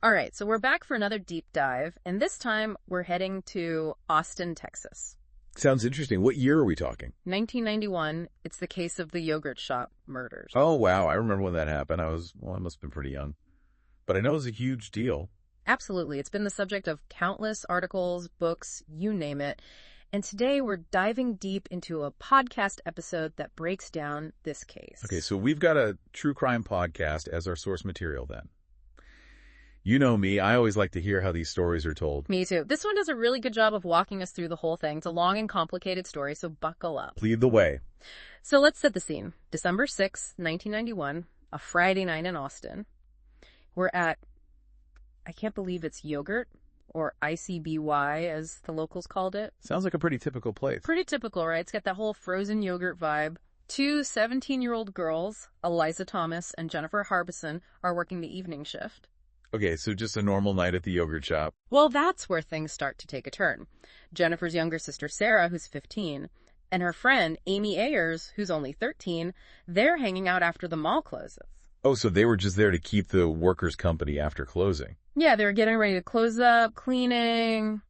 All right, so we're back for another deep dive, and this time we're heading to Austin, Texas. Sounds interesting. What year are we talking? 1991, it's the case of the yogurt shop murders. Oh, wow. I remember when that happened. I must have been pretty young. But I know it was a huge deal. Absolutely. It's been the subject of countless articles, books, you name it. And today we're diving deep into a podcast episode that breaks down this case. Okay, so we've got a true crime podcast as our source material then. You know me, I always like to hear how these stories are told. Me too. This one does a really good job of walking us through the whole thing. It's a long and complicated story, so buckle up. Lead the way. So let's set the scene. December 6th, 1991, a Friday night in Austin. We're at, I can't believe it's Yogurt, or ICBY as the locals called it. Sounds like a pretty typical place. Pretty typical, right? It's got that whole frozen yogurt vibe. Two 17-year-old girls, Eliza Thomas and Jennifer Harbison, are working the evening shift. Okay, so just a normal night at the yogurt shop. Well, that's where things start to take a turn. Jennifer's younger sister, Sarah, who's 15, and her friend, Amy Ayers, who's only 13, they're hanging out after the mall closes. Oh, so they were just there to keep the workers company after closing. Yeah, they were getting ready to close up, cleaning,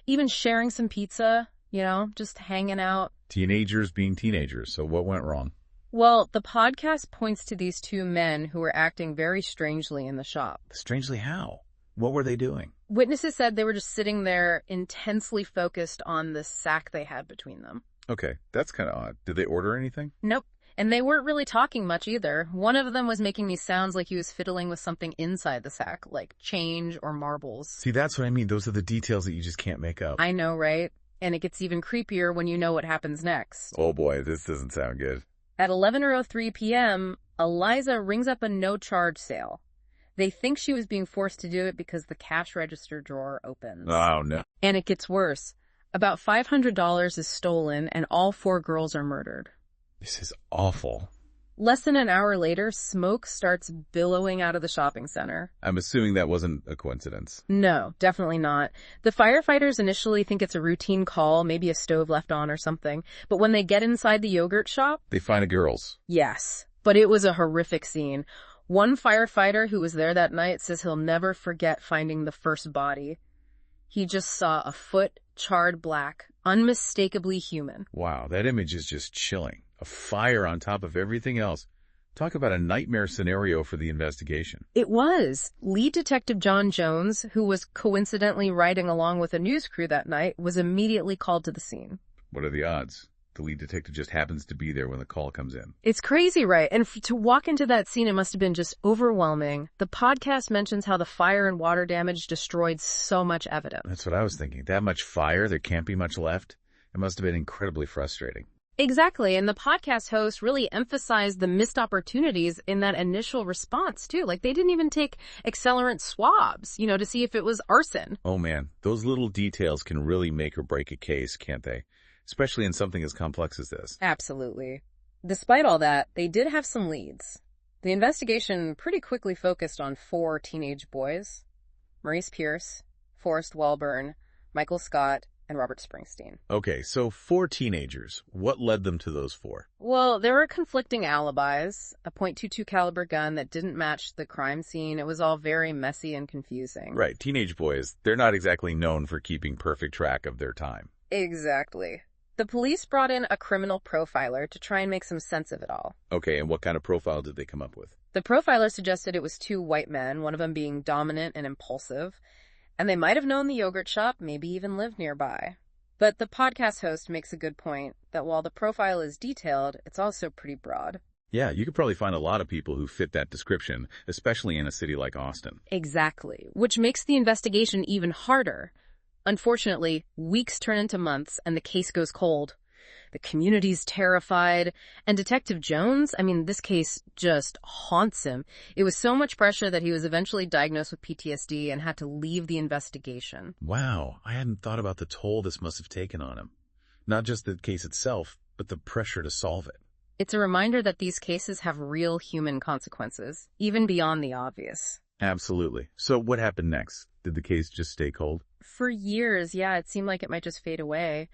even sharing some pizza, just hanging out. Teenagers being teenagers, so what went wrong? Well, the podcast points to these two men who were acting very strangely in the shop. Strangely how? What were they doing? Witnesses said they were just sitting there intensely focused on the sack they had between them. Okay, that's kind of odd. Did they order anything? Nope. And they weren't really talking much either. One of them was making these sounds like he was fiddling with something inside the sack, like change or marbles. See, that's what I mean. Those are the details that you just can't make up. I know, right? And it gets even creepier when you know what happens next. Oh boy, this doesn't sound good. At 11:03 p.m., Eliza rings up a no-charge sale. They think she was being forced to do it because the cash register drawer opens. Oh, no. And it gets worse. About $500 is stolen, and all four girls are murdered. This is awful. Less than an hour later, smoke starts billowing out of the shopping center. I'm assuming that wasn't a coincidence. No, definitely not. The firefighters initially think it's a routine call, maybe a stove left on or something. But when they get inside the yogurt shop... They find the girls. Yes, but it was a horrific scene. One firefighter who was there that night says he'll never forget finding the first body. He just saw a foot, charred black, unmistakably human. Wow, that image is just chilling. A fire on top of everything else. Talk about a nightmare scenario for the investigation. It was. Lead Detective John Jones, who was coincidentally riding along with a news crew that night, was immediately called to the scene. What are the odds? The lead detective just happens to be there when the call comes in. It's crazy, right? And to walk into that scene, it must have been just overwhelming. The podcast mentions how the fire and water damage destroyed so much evidence. That's what I was thinking. That much fire, there can't be much left. It must have been incredibly frustrating. Exactly, and the podcast host really emphasized the missed opportunities in that initial response, too. Like, they didn't even take accelerant swabs, to see if it was arson. Oh, man, those little details can really make or break a case, can't they? Especially in something as complex as this. Absolutely. Despite all that, they did have some leads. The investigation pretty quickly focused on four teenage boys: Maurice Pierce, Forrest Walburn, Michael Scott, and Robert Springsteen. Okay, so four teenagers. What led them to those four? Well, there were conflicting alibis, a .22 caliber gun that didn't match the crime scene. It was all very messy and confusing. Right, teenage boys, they're not exactly known for keeping perfect track of their time. Exactly. The police brought in a criminal profiler to try and make some sense of it all. Okay, and what kind of profile did they come up with? The profiler suggested it was two white men, one of them being dominant and impulsive. And they might have known the yogurt shop, maybe even lived nearby. But the podcast host makes a good point that while the profile is detailed, it's also pretty broad. Yeah, you could probably find a lot of people who fit that description, especially in a city like Austin. Exactly, which makes the investigation even harder. Unfortunately, weeks turn into months and the case goes cold. The community's terrified, and Detective Jones, this case just haunts him. It was so much pressure that he was eventually diagnosed with PTSD and had to leave the investigation. Wow, I hadn't thought about the toll this must have taken on him. Not just the case itself, but the pressure to solve it. It's a reminder that these cases have real human consequences, even beyond the obvious. Absolutely. So what happened next? Did the case just stay cold? For years, yeah, it seemed like it might just fade away.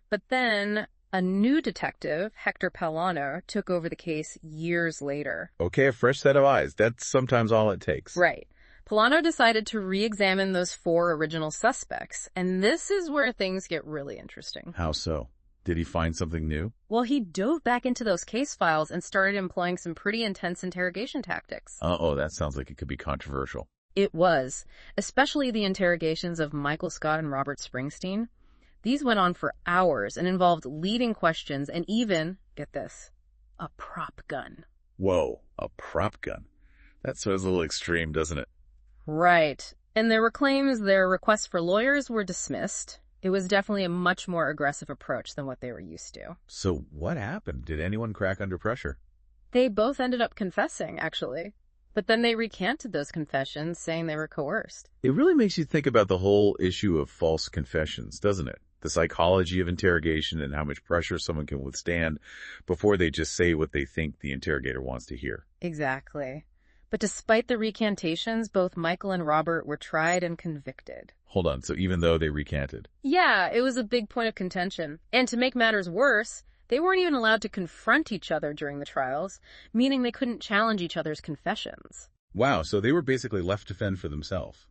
But then a new detective, Hector Palano, took over the case years later. Okay, a fresh set of eyes. That's sometimes all it takes. Right. Polano decided to re-examine those 4 original suspects, and this is where things get really interesting. How so? Did he find something new? Well, he dove back into those case files and started employing some pretty intense interrogation tactics. Uh-oh, that sounds like it could be controversial. It was, especially the interrogations of Michael Scott and Robert Springsteen. These went on for hours and involved leading questions and even, get this, a prop gun. Whoa, a prop gun. That sounds a little extreme, doesn't it? Right. And there were claims their requests for lawyers were dismissed. It was definitely a much more aggressive approach than what they were used to. So what happened? Did anyone crack under pressure? They both ended up confessing, actually. But then they recanted those confessions, saying they were coerced. It really makes you think about the whole issue of false confessions, doesn't it? The psychology of interrogation and how much pressure someone can withstand before they just say what they think the interrogator wants to hear. Exactly. But despite the recantations, both Michael and Robert were tried and convicted. Hold on, so even though they recanted? Yeah, it was a big point of contention. And to make matters worse, they weren't even allowed to confront each other during the trials, meaning they couldn't challenge each other's confessions. Wow, so they were basically left to fend for themselves.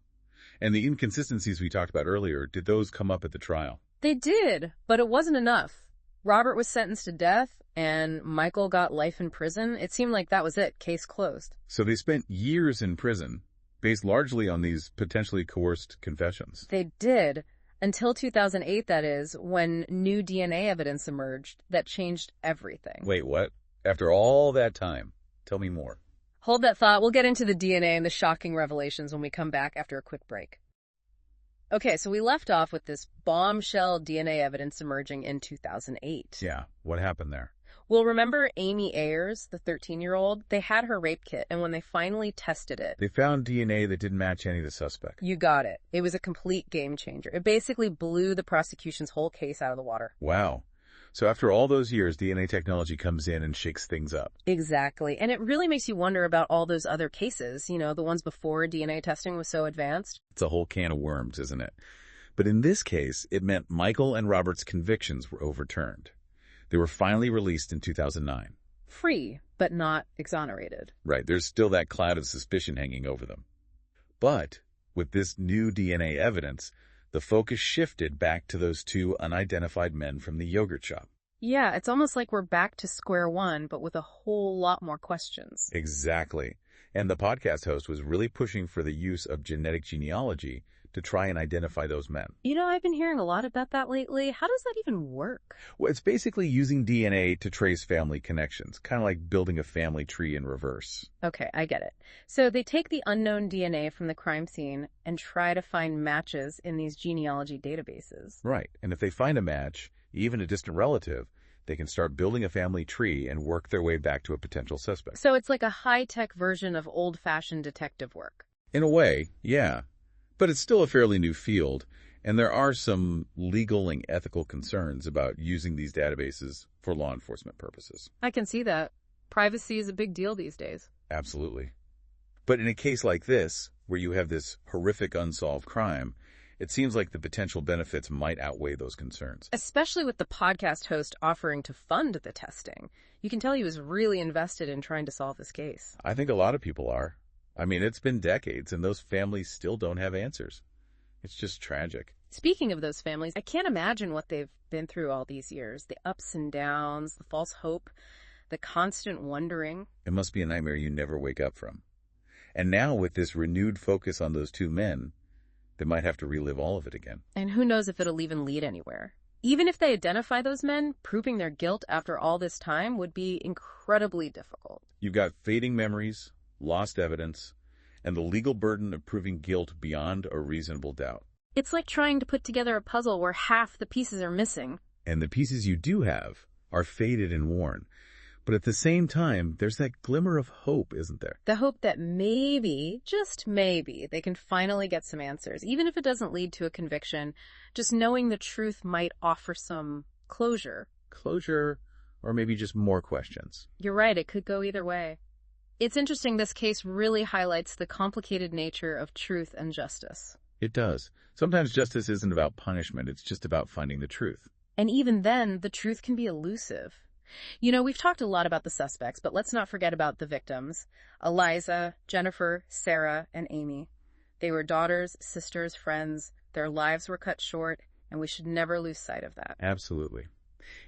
And the inconsistencies we talked about earlier, did those come up at the trial? They did, but it wasn't enough. Robert was sentenced to death, and Michael got life in prison. It seemed like that was it, case closed. So they spent years in prison, based largely on these potentially coerced confessions. They did, until 2008, that is, when new DNA evidence emerged that changed everything. Wait, what? After all that time? Tell me more. Hold that thought. We'll get into the DNA and the shocking revelations when we come back after a quick break. Okay, so we left off with this bombshell DNA evidence emerging in 2008. Yeah, what happened there? Well, remember Amy Ayers, the 13-year-old? They had her rape kit, and when they finally tested it... They found DNA that didn't match any of the suspects. You got it. It was a complete game changer. It basically blew the prosecution's whole case out of the water. Wow. So after all those years, DNA technology comes in and shakes things up. Exactly. And it really makes you wonder about all those other cases, you know, the ones before DNA testing was so advanced. It's a whole can of worms, isn't it? But in this case, it meant Michael and Robert's convictions were overturned. They were finally released in 2009. Free, but not exonerated. Right, there's still that cloud of suspicion hanging over them. But with this new DNA evidence, the focus shifted back to those 2 unidentified men from the yogurt shop. Yeah, it's almost like we're back to square one, but with a whole lot more questions. Exactly. And the podcast host was really pushing for the use of genetic genealogy to try and identify those men. You know, I've been hearing a lot about that lately. How does that even work? Well, it's basically using DNA to trace family connections, kind of like building a family tree in reverse. Okay, I get it. So they take the unknown DNA from the crime scene and try to find matches in these genealogy databases. Right. And if they find a match, even a distant relative, they can start building a family tree and work their way back to a potential suspect. So it's like a high-tech version of old-fashioned detective work. In a way, yeah. But it's still a fairly new field, and there are some legal and ethical concerns about using these databases for law enforcement purposes. I can see that. Privacy is a big deal these days. Absolutely. But in a case like this, where you have this horrific unsolved crime, it seems like the potential benefits might outweigh those concerns. Especially with the podcast host offering to fund the testing. You can tell he was really invested in trying to solve this case. I think a lot of people are. I mean, it's been decades, and those families still don't have answers. It's just tragic. Speaking of those families, I can't imagine what they've been through all these years. The ups and downs, the false hope, the constant wondering. It must be a nightmare you never wake up from. And now with this renewed focus on those 2 men, they might have to relive all of it again. And who knows if it'll even lead anywhere. Even if they identify those men, proving their guilt after all this time would be incredibly difficult. You've got fading memories, lost evidence, and the legal burden of proving guilt beyond a reasonable doubt. It's like trying to put together a puzzle where half the pieces are missing. And the pieces you do have are faded and worn. But at the same time, there's that glimmer of hope, isn't there? The hope that maybe, just maybe, they can finally get some answers, even if it doesn't lead to a conviction. Just knowing the truth might offer some closure. Closure, or maybe just more questions. You're right, it could go either way. It's interesting, this case really highlights the complicated nature of truth and justice. It does. Sometimes justice isn't about punishment, it's just about finding the truth. And even then, the truth can be elusive. You know, we've talked a lot about the suspects, but let's not forget about the victims. Eliza, Jennifer, Sarah, and Amy. They were daughters, sisters, friends. Their lives were cut short, and we should never lose sight of that. Absolutely.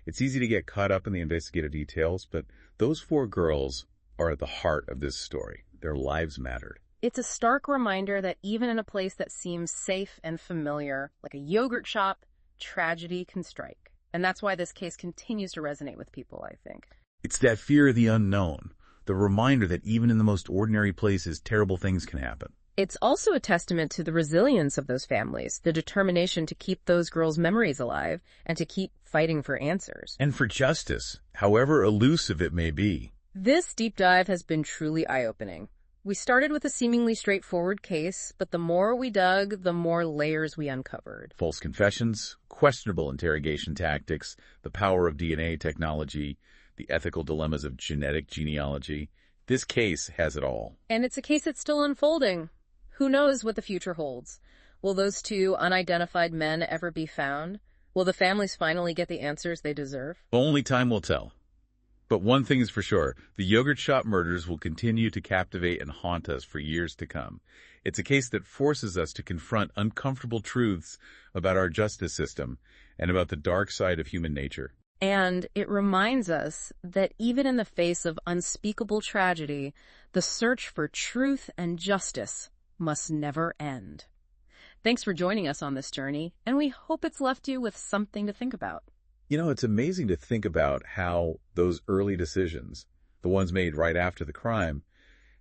It's easy to get caught up in the investigative details, but those 4 girls are at the heart of this story. Their lives mattered. It's a stark reminder that even in a place that seems safe and familiar, like a yogurt shop, tragedy can strike. And that's why this case continues to resonate with people, I think. It's that fear of the unknown, the reminder that even in the most ordinary places, terrible things can happen. It's also a testament to the resilience of those families, the determination to keep those girls' memories alive and to keep fighting for answers. And for justice, however elusive it may be. This deep dive has been truly eye-opening. We started with a seemingly straightforward case, but the more we dug, the more layers we uncovered. False confessions, questionable interrogation tactics, the power of DNA technology, the ethical dilemmas of genetic genealogy. This case has it all. And it's a case that's still unfolding. Who knows what the future holds? Will those 2 unidentified men ever be found? Will the families finally get the answers they deserve? Only time will tell. But one thing is for sure, the yogurt shop murders will continue to captivate and haunt us for years to come. It's a case that forces us to confront uncomfortable truths about our justice system and about the dark side of human nature. And it reminds us that even in the face of unspeakable tragedy, the search for truth and justice must never end. Thanks for joining us on this journey, and we hope it's left you with something to think about. You know, it's amazing to think about how those early decisions, the ones made right after the crime,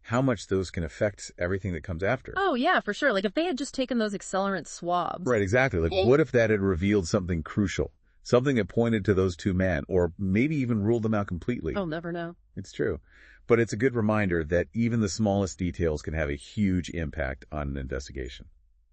how much those can affect everything that comes after. Oh, yeah, for sure. Like if they had just taken those accelerant swabs. Right, exactly. Like what if that had revealed something crucial, something that pointed to those 2 men, or maybe even ruled them out completely? I'll never know. It's true. But it's a good reminder that even the smallest details can have a huge impact on an investigation.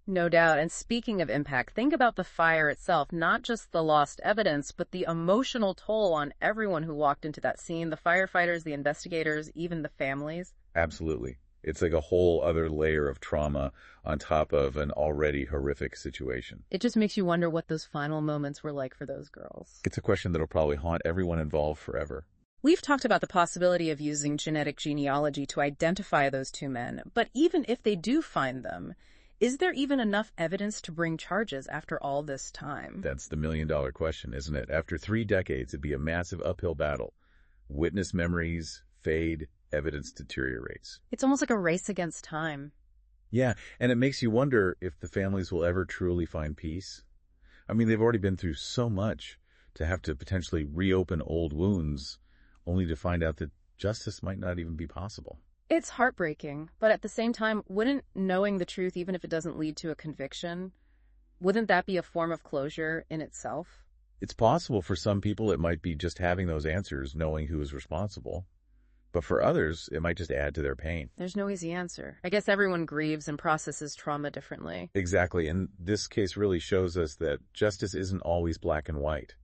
No doubt. And speaking of impact, think about the fire itself, not just the lost evidence, but the emotional toll on everyone who walked into that scene, the firefighters, the investigators, even the families. Absolutely. It's like a whole other layer of trauma on top of an already horrific situation. It just makes you wonder what those final moments were like for those girls. It's a question that'll probably haunt everyone involved forever. We've talked about the possibility of using genetic genealogy to identify those 2 men, but even if they do find them, is there even enough evidence to bring charges after all this time? That's the million-dollar question, isn't it? After 3 decades, it'd be a massive uphill battle. Witness memories fade, evidence deteriorates. It's almost like a race against time. Yeah, and it makes you wonder if the families will ever truly find peace. I mean, they've already been through so much to have to potentially reopen old wounds, only to find out that justice might not even be possible. It's heartbreaking, but at the same time, wouldn't knowing the truth, even if it doesn't lead to a conviction, wouldn't that be a form of closure in itself? It's possible for some people it might be just having those answers, knowing who is responsible. But for others, it might just add to their pain. There's no easy answer. I guess everyone grieves and processes trauma differently. Exactly, and this case really shows us that justice isn't always black and white.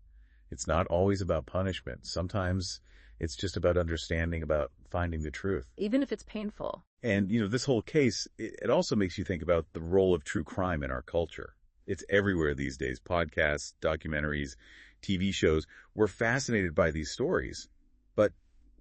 It's not always about punishment. Sometimes it's just about understanding, about finding the truth. Even if it's painful. And, you know, this whole case, it also makes you think about the role of true crime in our culture. It's everywhere these days. Podcasts, documentaries, TV shows. We're fascinated by these stories. But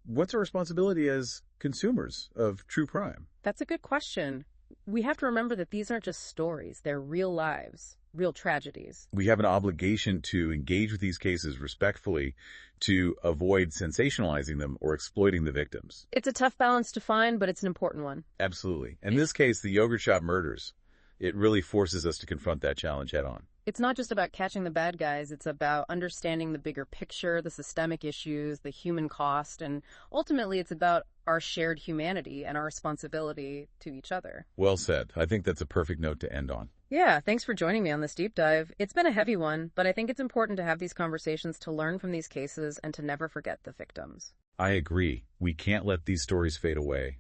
what's our responsibility as consumers of true crime? That's a good question. We have to remember that these aren't just stories. They're real lives, real tragedies. We have an obligation to engage with these cases respectfully, to avoid sensationalizing them or exploiting the victims. It's a tough balance to find, but it's an important one. Absolutely. In this case, the yogurt shop murders, it really forces us to confront that challenge head on. It's not just about catching the bad guys. It's about understanding the bigger picture, the systemic issues, the human cost, and ultimately it's about our shared humanity and our responsibility to each other. Well said. I think that's a perfect note to end on. Yeah, thanks for joining me on this deep dive. It's been a heavy one, but I think it's important to have these conversations to learn from these cases and to never forget the victims. I agree. We can't let these stories fade away.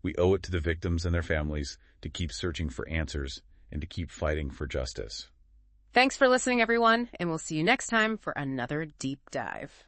We owe it to the victims and their families to keep searching for answers and to keep fighting for justice. Thanks for listening, everyone, and we'll see you next time for another deep dive.